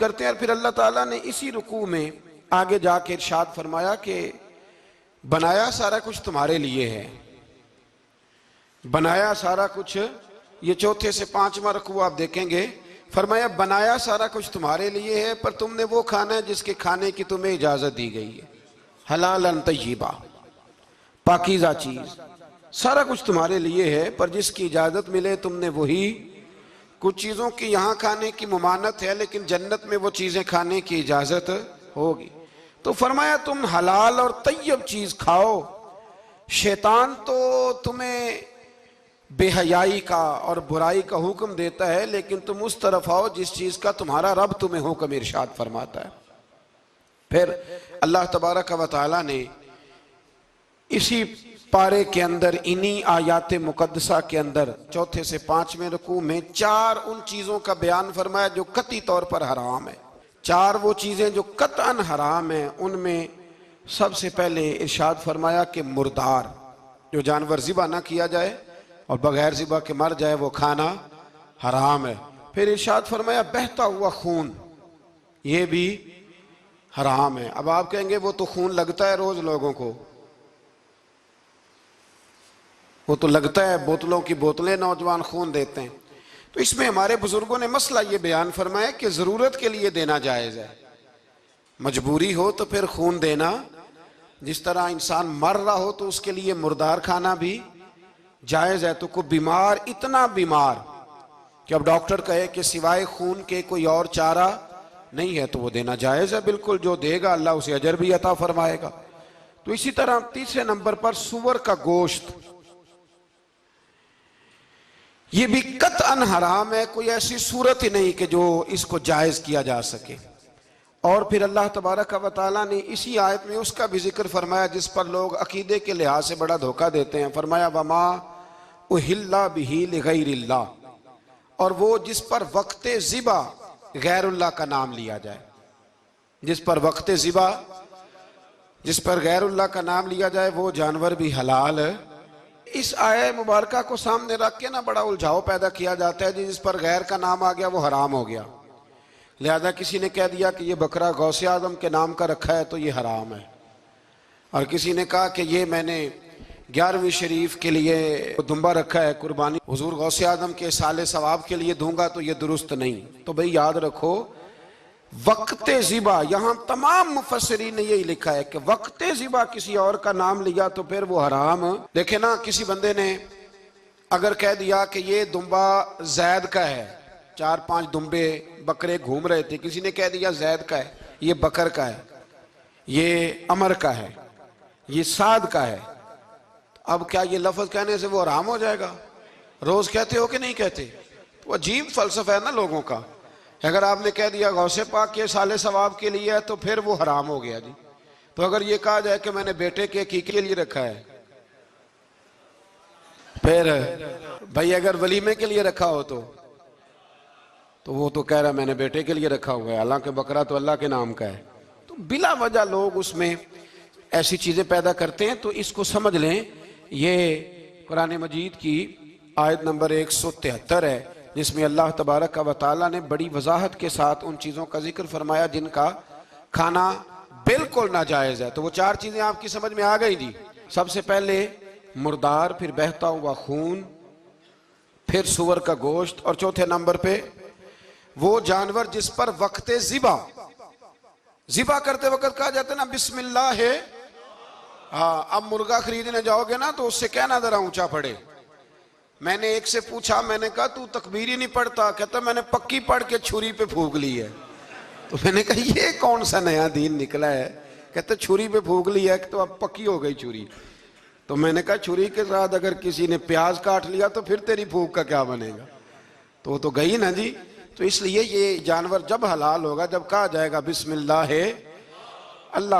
کرتے ہیں۔ اور پھر اللہ تعالیٰ نے اسی رکوع میں آگے جا کے ارشاد فرمایا کہ بنایا سارا کچھ تمہارے لیے ہے، بنایا سارا کچھ، یہ چوتھے سے پانچواں رکوع آپ دیکھیں گے، فرمایا بنایا سارا کچھ تمہارے لیے ہے، پر تم نے وہ کھانا ہے جس کے کھانے کی تمہیں اجازت دی گئی ہے، حلالا طیبا، پاکیزہ چیز، سارا کچھ تمہارے لیے ہے، پر جس کی اجازت ملے تم نے وہی۔ کچھ چیزوں کی یہاں کھانے کی ممانعت ہے، لیکن جنت میں وہ چیزیں کھانے کی اجازت ہوگی۔ تو فرمایا تم حلال اور طیب چیز کھاؤ۔ شیطان تو تمہیں بے حیائی کا اور برائی کا حکم دیتا ہے، لیکن تم اس طرف آؤ جس چیز کا تمہارا رب تمہیں حکم ارشاد فرماتا ہے۔ پھر اللہ تبارک و تعالیٰ نے اسی پارے کے اندر، انہی آیات مقدسہ کے اندر، چوتھے سے پانچویں رکوع میں چار ان چیزوں کا بیان فرمایا جو قطعی طور پر حرام ہے۔ چار وہ چیزیں جو قطعاً حرام ہیں، ان میں سب سے پہلے ارشاد فرمایا کہ مردار، جو جانور ذبح نہ کیا جائے اور بغیر ذبح کے مر جائے، وہ کھانا حرام ہے۔ پھر ارشاد فرمایا بہتا ہوا خون، یہ بھی حرام ہے۔ اب آپ کہیں گے وہ تو خون لگتا ہے روز لوگوں کو، وہ تو لگتا ہے، بوتلوں کی بوتلیں نوجوان خون دیتے ہیں۔ تو اس میں ہمارے بزرگوں نے مسئلہ یہ بیان فرمایا کہ ضرورت کے لیے دینا جائز ہے، مجبوری ہو تو پھر خون دینا، جس طرح انسان مر رہا ہو تو اس کے لیے مردار کھانا بھی جائز ہے۔ تو کوئی بیمار، اتنا بیمار کہ اب ڈاکٹر کہے کہ سوائے خون کے کوئی اور چارہ نہیں ہے، تو وہ دینا جائز ہے بالکل، جو دے گا اللہ اسے اجر بھی عطا فرمائے گا۔ تو اسی طرح تیسرے نمبر پر سور کا گوشت، یہ بھی قطعاً حرام ہے، کوئی ایسی صورت ہی نہیں کہ جو اس کو جائز کیا جا سکے۔ اور پھر اللہ تبارک و تعالیٰ نے اسی آیت میں اس کا بھی ذکر فرمایا جس پر لوگ عقیدے کے لحاظ سے بڑا دھوکہ دیتے ہیں۔ فرمایا وما اہل بہ لغیر اللہ، اور وہ جس پر وقت ذبح غیر اللہ کا نام لیا جائے، جس پر وقت ذبح، جس پر غیر اللہ کا نام لیا جائے، وہ جانور بھی حلال ہے۔ اس آیہ مبارکہ کو سامنے رکھ کے نا بڑا الجھاؤ پیدا کیا جاتا ہے، جس پر غیر کا نام آ گیا وہ حرام ہو گیا، لہذا کسی نے کہہ دیا کہ یہ بکرا غوث اعظم کے نام کا رکھا ہے تو یہ حرام ہے، اور کسی نے کہا کہ یہ میں نے 11ویں شریف کے لیے دمبا رکھا ہے قربانی، حضور غوث اعظم کے سال ثواب کے لیے دوں گا تو یہ درست نہیں۔ تو بھئی یاد رکھو وقت ذبح، یہاں تمام مفسرین نے یہی لکھا ہے کہ وقت ذبح کسی اور کا نام لیا تو پھر وہ حرام۔ دیکھیں نا، کسی بندے نے اگر کہہ دیا کہ یہ دمبا زید کا ہے، 4-5 دمبے بکرے گھوم رہے تھے، کسی نے کہہ دیا زید کا ہے، یہ بکر کا ہے، یہ عمر کا ہے، یہ سعد کا ہے، اب کیا یہ لفظ کہنے سے وہ حرام ہو جائے گا؟ روز کہتے ہو کہ نہیں کہتے؟ وہ عجیب فلسفہ ہے نا لوگوں کا۔ اگر آپ نے کہہ دیا غوث پاک کے سال ثواب کے لیے ہے تو پھر وہ حرام ہو گیا جی۔ تو اگر یہ کہا جائے کہ میں نے بیٹے کے عقیقے کے لیے رکھا ہے، پھر بھائی اگر ولیمے کے لیے رکھا ہو تو وہ تو کہہ رہا میں نے بیٹے کے لیے رکھا ہوا ہے، حالانکہ بکرا تو اللہ کے نام کا ہے۔ تو بلا وجہ لوگ اس میں ایسی چیزیں پیدا کرتے ہیں۔ تو اس کو سمجھ لیں، یہ قرآن مجید کی آیت نمبر 173 ہے، جس میں اللہ تبارک و تعالیٰ نے بڑی وضاحت کے ساتھ ان چیزوں کا ذکر فرمایا جن کا کھانا بالکل ناجائز ہے۔ تو وہ چار چیزیں آپ کی سمجھ میں آ گئی جی۔ سب سے پہلے مردار، پھر بہتا ہوا خون، پھر سور کا گوشت، اور چوتھے نمبر پہ وہ جانور جس پر وقت ذبح کرتے وقت کہا جاتا ہے نا بسم اللہ ہے۔ ہاں، اب مرغا خریدنے جاؤ گے نا تو اس سے کہنا ذرا اونچا پڑے۔ میں نے ایک سے پوچھا، میں نے کہا تو تکبیر ہی نہیں پڑھتا؟ کہتا میں نے پکی پڑھ کے چھری پہ پھونک لی ہے۔ تو میں نے کہا یہ کون سا نیا دین نکلا ہے؟ کہتا چھری پہ پھونک لی ہے تو اب پکی ہو گئی چھری۔ تو میں نے کہا چھری کے ساتھ اگر کسی نے پیاز کاٹ لیا تو پھر تیری پھونک کا کیا بنے گا؟ تو وہ تو گئی نا جی۔ تو اس لیے یہ جانور جب حلال ہوگا جب کہا جائے گا بسم اللہ ہے اللہ